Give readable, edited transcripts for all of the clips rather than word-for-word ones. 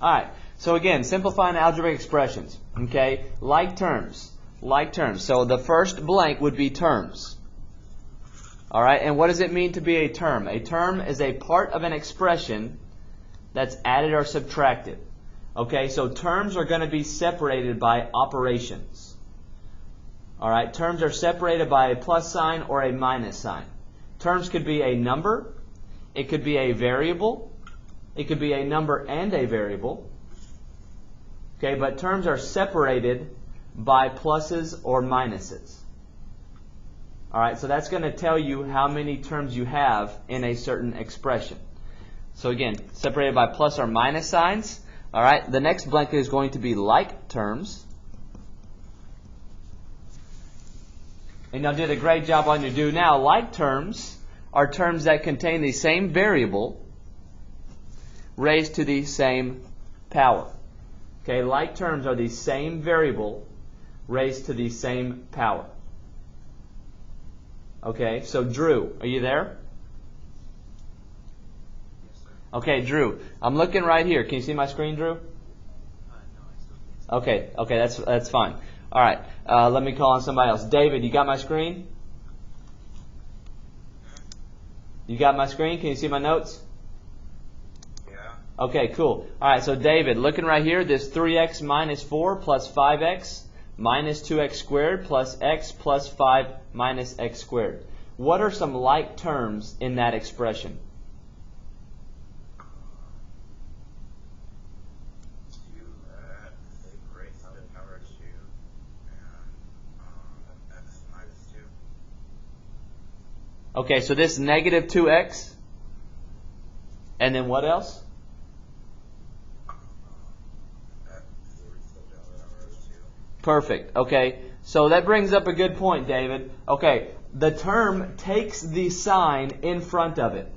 All right. So again, simplifying algebraic expressions. Okay, like terms. So the first blank would be terms. All right, and what does it mean to be a term? A term is a part of an expression that's added or subtracted. Okay, so terms are going to be separated by operations. All right, terms are separated by a plus sign or a minus sign. Terms could be a number, it could be a variable, it could be a number and a variable. Okay, but terms are separated by pluses or minuses. All right, so that's going to tell you how many terms you have in a certain expression. So again, separated by plus or minus signs. All right, the next blank is going to be like terms. And y'all did a great job on your do now. Like terms are terms that contain the same variable raised to the same power. Okay, like terms are the same variable raised to the same power. Okay, so Drew, are you there? Yes, sir. Okay, Drew, I'm looking right here. Can you see my screen, Drew? No, I still can't see. Okay, that's fine. All right, let me call on somebody else. David, you got my screen? You got my screen? Can you see my notes? Yeah. Okay, cool. All right, so David, looking right here, this 3x minus 4 plus 5x minus 2x squared plus x plus 5 minus x squared. What are some like terms in that expression? 2 at a raised to the power 2 and x minus 2. Okay, so this negative 2x, and then what else? Perfect. Okay, so that brings up a good point, David. Okay, the term takes the sign in front of it.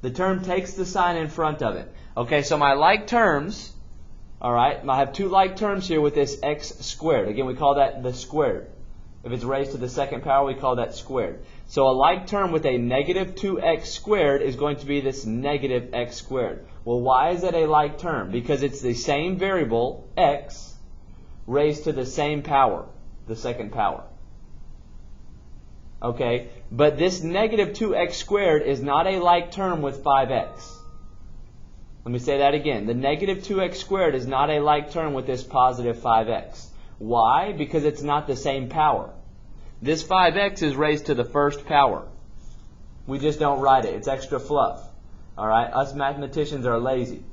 The term takes the sign in front of it. Okay, so my like terms, all right, I have two like terms here with this x squared. Again, we call that the squared. If it's raised to the second power, we call that squared. So a like term with a negative 2x squared is going to be this negative x squared. Well, why is it a like term? Because it's the same variable, x, raised to the same power, the second power. Okay, but this negative 2x squared is not a like term with 5x. Let me say that again. The negative 2x squared is not a like term with this positive 5x. Why? Because it's not the same power. This 5x is raised to the first power. We just don't write it. It's extra fluff. All right, us mathematicians are lazy.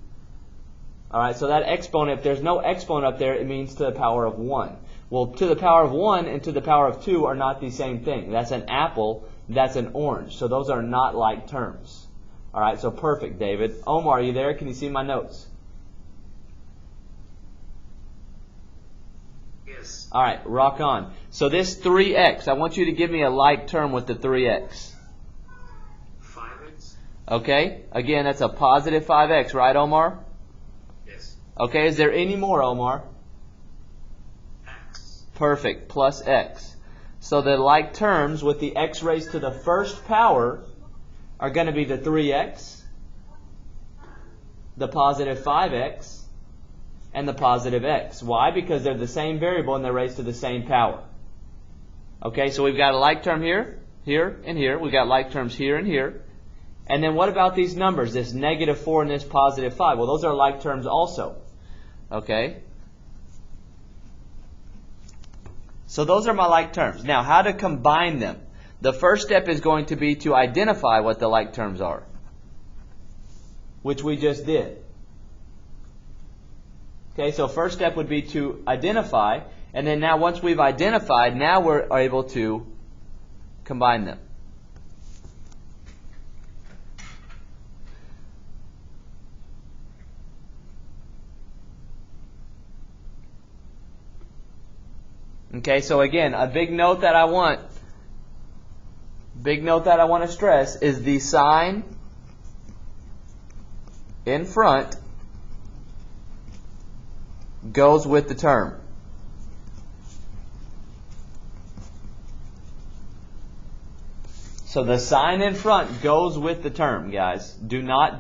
All right, so that exponent, if there's no exponent up there, it means to the power of 1. Well, to the power of 1 and to the power of 2 are not the same thing. That's an apple, that's an orange. So those are not like terms. All right, so perfect, David. Omar, are you there? Can you see my notes? Yes. All right, rock on. So this 3x, I want you to give me a like term with the 3x. 5x. Okay, again, that's a positive 5x, right, Omar? Yes. Okay, is there any more, Omar? X. Perfect, plus x. So the like terms with the x raised to the first power are going to be the 3x, the positive 5x, and the positive x. Why? Because they're the same variable and they're raised to the same power. Okay, so we've got a like term here, here, and here. We've got like terms here and here. And then what about these numbers, this negative 4 and this positive 5? Well, those are like terms also. Okay? So those are my like terms. Now, how to combine them? The first step is going to be to identify what the like terms are, which we just did. Okay, so first step would be to identify, and then now once we've identified, now we're able to combine them. Okay, so again, a big note that I want to stress is the sign in front goes with the term. So the sign in front goes with the term, guys. Do not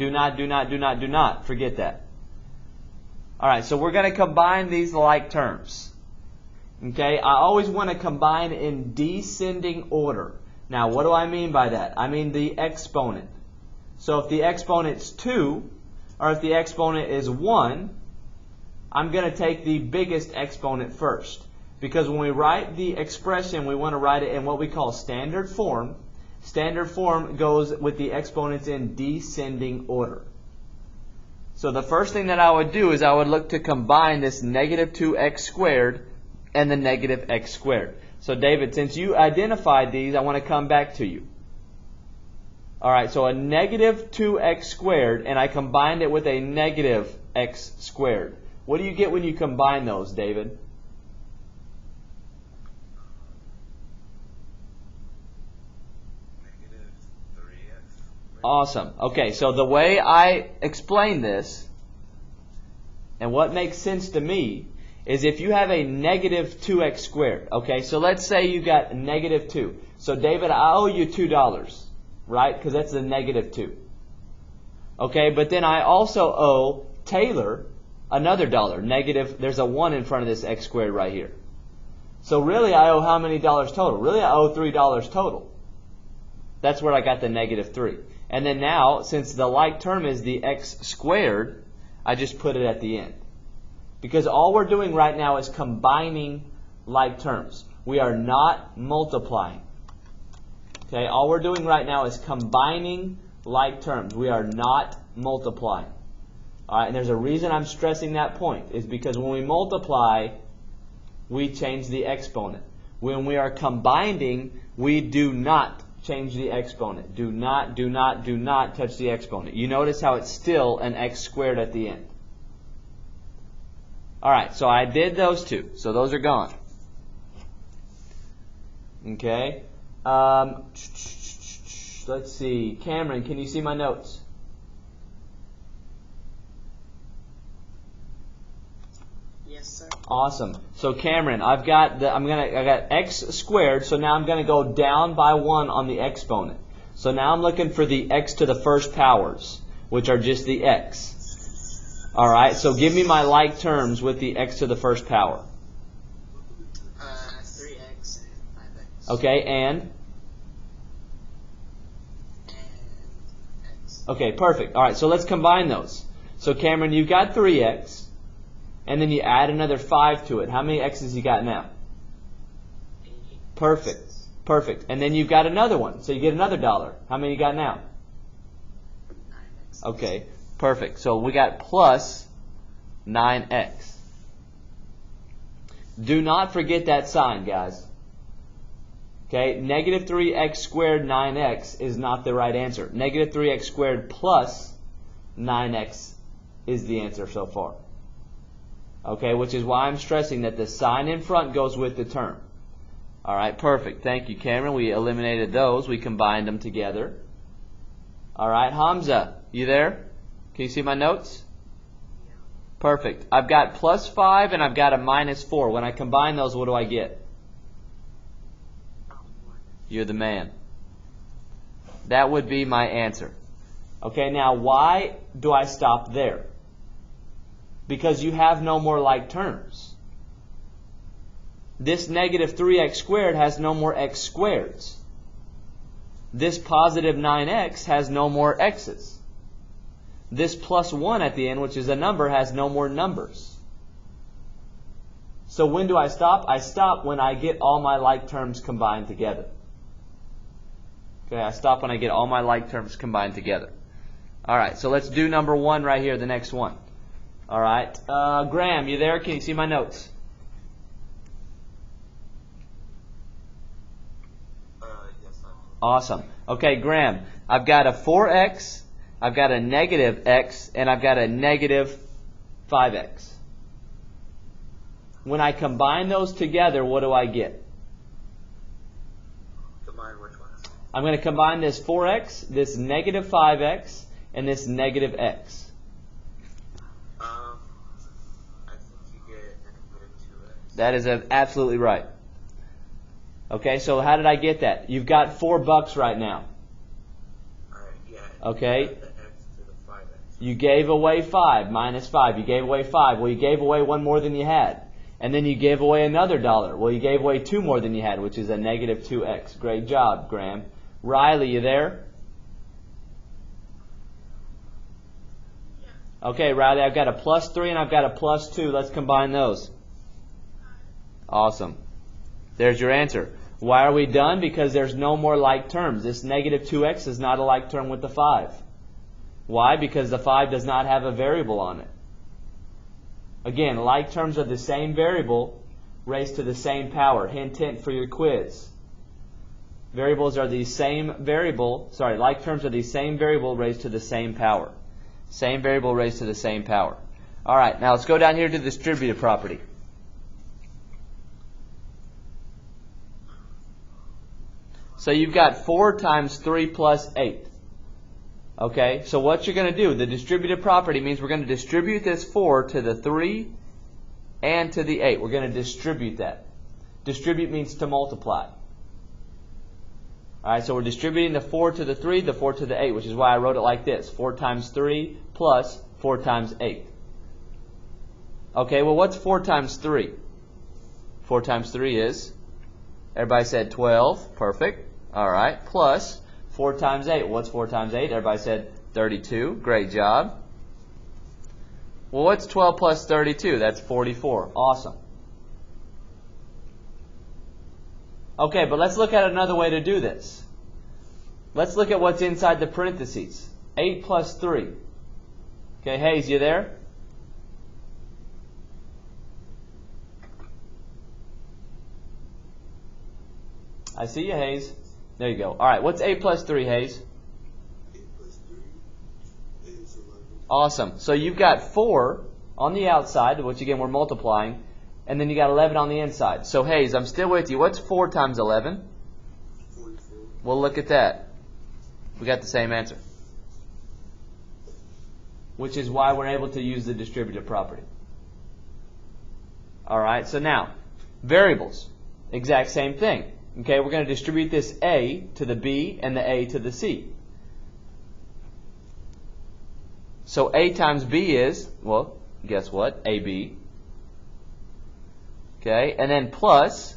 forget that. All right, so we're going to combine these like terms. Okay, I always want to combine in descending order. Now, what do I mean by that? I mean the exponent. So if the exponent's 2, or if the exponent is 1, I'm going to take the biggest exponent first. Because when we write the expression, we want to write it in what we call standard form. Standard form goes with the exponents in descending order. So the first thing that I would do is I would look to combine this negative 2x squared and the negative x squared. So David, since you identified these, I want to come back to you. Alright, so a negative 2x squared, and I combined it with a negative x squared. What do you get when you combine those, David? Negative 3x. Awesome. Okay, so the way I explain this, and what makes sense to me, is if you have a negative 2x squared. Okay, so let's say you got negative 2. So David, I owe you $2, right? Because that's a negative 2. Okay, but then I also owe Taylor another $. Negative, there's a 1 in front of this x squared right here. So really I owe how many dollars total? Really I owe $3 total. That's where I got the negative 3. And then now, since the like term is the x squared, I just put it at the end. Because all we're doing right now is combining like terms. We are not multiplying. Okay, all we're doing right now is combining like terms. We are not multiplying. All right, and there's a reason I'm stressing that point, is because when we multiply, we change the exponent. When we are combining, we do not change the exponent. Do not touch the exponent. You notice how it's still an x squared at the end. Alright, so I did those two. So those are gone. Okay. Let's see. Cameron, can you see my notes? Yes, sir. Awesome. So Cameron, I got x squared, so now I'm going to go down by 1 on the exponent. So now I'm looking for the x to the first powers, which are just the x. Alright, so give me my like terms with the x to the first power. 3x and 5x. Okay, and? X. Okay, perfect. Alright, so let's combine those. So Cameron, you've got 3x, and then you add another 5 to it. How many x's you got now? 8. Perfect. Perfect. And then you've got another one, so you get another $. How many you got now? 9x. Okay, perfect. So we got plus 9x. Do not forget that sign, guys. Okay, negative 3x squared 9x is not the right answer. Negative 3x squared plus 9x is the answer so far. Okay, which is why I'm stressing that the sign in front goes with the term. Alright, perfect. Thank you, Cameron. We eliminated those. We combined them together. Alright, Hamza, you there? Can you see my notes? Yeah. Perfect. I've got plus 5 and I've got a minus 4. When I combine those, what do I get? 1. You're the man. That would be my answer. Okay, now why do I stop there? Because you have no more like terms. This negative 3x squared has no more x squareds. This positive 9x has no more x's. This plus 1 at the end, which is a number, has no more numbers. So when do I stop? I stop when I get all my like terms combined together. Okay, I stop when I get all my like terms combined together. Alright, so let's do number 1 right here, the next one. Alright, Graham, you there? Can you see my notes? Yes, I am. Awesome. Okay, Graham, I've got a 4x, I've got a negative x, and I've got a negative 5x. When I combine those together, what do I get? Combine which one? I'm going to combine this 4x, this negative 5x, and this negative x. I think you get negative 2x. That is absolutely right. Okay, so how did I get that? You've got $4 right now. Alright, yeah. Okay. The x to the 5x. You gave away 5 minus 5. You gave away 5. Well, you gave away 1 more than you had. And then you gave away another $1. Well, you gave away 2 more than you had, which is a negative 2x. Great job, Graham. Riley, you there? Okay, Riley, I've got a plus 3 and I've got a plus 2. Let's combine those. Awesome. There's your answer. Why are we done? Because there's no more like terms. This negative 2x is not a like term with the 5. Why? Because the 5 does not have a variable on it. Again, like terms are the same variable raised to the same power. Hint, hint for your quiz. Variables are the same variable, like terms are the same variable raised to the same power. Same variable raised to the same power. Alright, now let's go down here to the distributive property. So you've got 4 times 3 plus 8. Okay, so what you're going to do, the distributive property means we're going to distribute this 4 to the 3 and to the 8. We're going to distribute that. Distribute means to multiply. Alright, so we're distributing the 4 to the 3, the 4 to the 8, which is why I wrote it like this. 4 times 3 plus 4 times 8. Okay, well what's 4 times 3? 4 times 3 is, everybody said 12, perfect. Alright, plus 4 times 8. What's 4 times 8? Everybody said 32. Great job. Well, what's 12 plus 32? That's 44. Awesome. Okay, but let's look at another way to do this. Let's look at what's inside the parentheses. 8 plus 3. Okay, Hayes, you there? I see you, Hayes. There you go. All right, what's 8 plus 3, Hayes? 8 plus 3 is 11. Awesome. So you've got 4 on the outside, which again we're multiplying, and then you got 11 on the inside. So Hayes, I'm still with you. What's 4 times 11? 44. Well, look at that. We got the same answer. Which is why we're able to use the distributive property. All right, so now, variables. Exact same thing. Okay, we're going to distribute this A to the B and the A to the C. So A times B is, well, guess what? AB. Okay, and then plus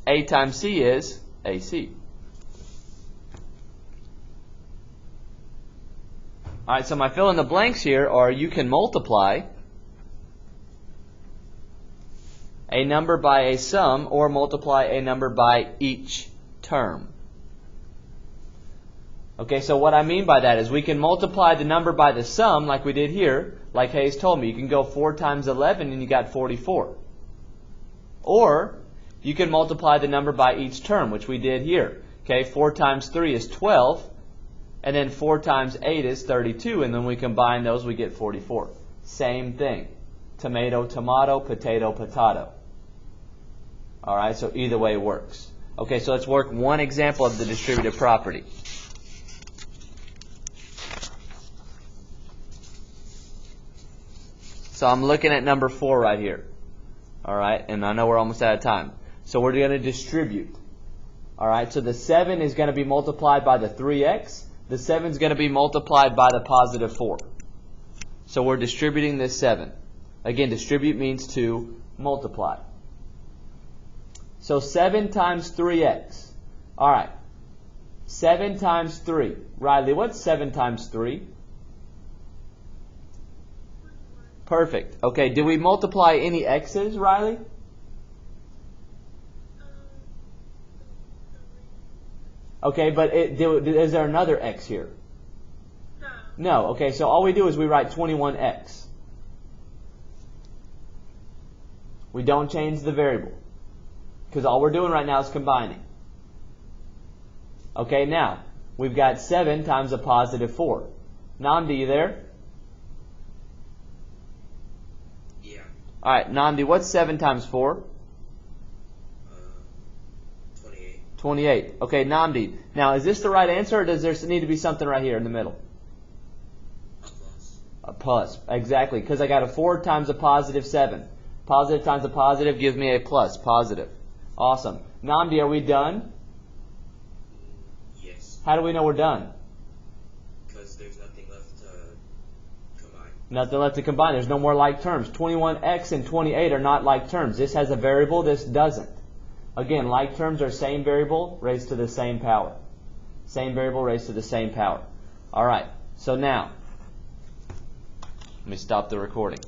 A times C is AC. Alright, so my fill in the blanks here are you can multiply a number by a sum or multiply a number by each term. Okay, so what I mean by that is we can multiply the number by the sum like we did here, like Hayes told me. You can go 4 times 11 and you got 44. Or you can multiply the number by each term, which we did here. Okay, 4 times 3 is 12, and then 4 times 8 is 32, and then we combine those, we get 44. Same thing. Tomato, tomato, potato, potato. Alright, so either way works. Okay, so let's work one example of the distributive property. So I'm looking at number 4 right here. Alright, and I know we're almost out of time. So we're going to distribute. Alright, so the 7 is going to be multiplied by the 3x. The 7 is going to be multiplied by the positive 4. So we're distributing this 7. Again, distribute means to multiply. So 7 times 3x. Alright. 7 times 3. Riley, what's 7 times 3? Perfect. Okay, did we multiply any x's, Riley? Okay, but is there another x here? No. Okay, so all we do is we write 21x. We don't change the variable. Because all we're doing right now is combining. Okay, now, we've got 7 times a positive 4. Namdi, you there? Yeah. Alright, Namdi, what's 7 times 4? 28. 28. Okay, Namdi. Now, is this the right answer, or does there need to be something right here in the middle? A plus. A plus. Exactly, because I got a 4 times a positive 7. Positive times a positive gives me a plus. Positive. Awesome. Namdi, are we done? Yes. How do we know we're done? Because there's nothing left to Nothing left to combine. There's no more like terms. 21x and 28 are not like terms. This has a variable. This doesn't. Again, like terms are same variable raised to the same power. Same variable raised to the same power. All right. So now, let me stop the recording.